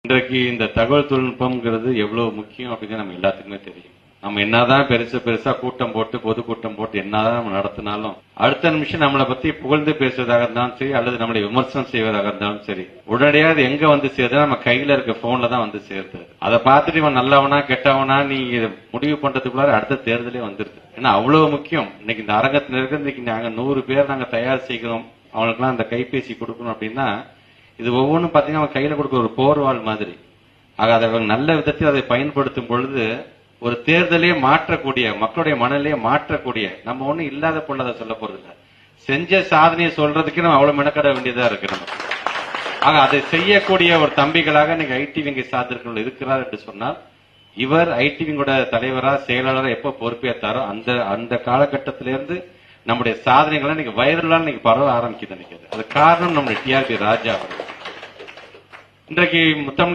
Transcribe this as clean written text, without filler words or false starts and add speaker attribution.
Speaker 1: இன்றைக்கு இந்த தகவல் தொழில்நுட்பம்ங்கிறது எவ்வளவு முக்கியம் அப்படின்னு நம்ம எல்லாத்துக்குமே தெரியும். நம்ம என்னதான் பெருசா கூட்டம் போட்டு பொதுக்கூட்டம் போட்டு என்னதான் நம்ம நடத்தினாலும் அடுத்த நிமிஷம் நம்மளை பத்தி புகழ்ந்து பேசுவதாக இருந்தாலும் சரி அல்லது நம்மளை விமர்சனம் செய்வதாக இருந்தாலும் சரி உடனடியாக எங்க வந்து சேருது நம்ம கையில இருக்க போன்ல தான் வந்து சேருது. அதை பார்த்துட்டு இவன் நல்லவனா கெட்டவனா நீ முடிவு பண்றதுக்குள்ளார அடுத்த தேர்தலே வந்துருது. ஏன்னா அவ்வளவு முக்கியம். இன்னைக்கு இந்த அரங்கத்தில் இருக்க இன்னைக்கு நாங்க 100 பேர் நாங்க தயார் செய்கிறோம், அவங்களுக்குலாம் அந்த கைபேசி கொடுக்கணும் அப்படின்னா இது ஒவ்வொன்றும் பாத்தீங்கன்னா அவன் கையில கொடுக்க ஒரு போர்வால் மாதிரி. ஆக அதை நல்ல விதத்தில் அதை பயன்படுத்தும் பொழுது ஒரு தேர்தலையே மாற்றக்கூடிய மக்களுடைய மனநிலையை மாற்றக்கூடிய நம்ம ஒண்ணும் இல்லாத பொருள் சொல்ல போறது இல்லை. செஞ்ச சாதனையை சொல்றதுக்கு நம்ம அவ்வளவு மெனக்கட வேண்டியதா இருக்கு நமக்கு. ஆக அதை செய்யக்கூடிய ஒரு தம்பிகளாக இன்னைக்கு ஐடிவிங்க சார்ந்திருக்கிறவர்கள் இருக்கிறார் என்று சொன்னால் இவர் ஐடிவிங்கோட தலைவரா செயலாளரா எப்ப பொறுப்பேற்றாரோ அந்த காலகட்டத்திலிருந்து நம்முடைய சாதனைகளை இன்னைக்கு வைரலா இன்னைக்கு பரவ ஆரம்பிக்குது நினைக்கிறது. அது காரணம் நம்முடைய டிஆர்பி ராஜா அவர்கள். இன்றைக்கு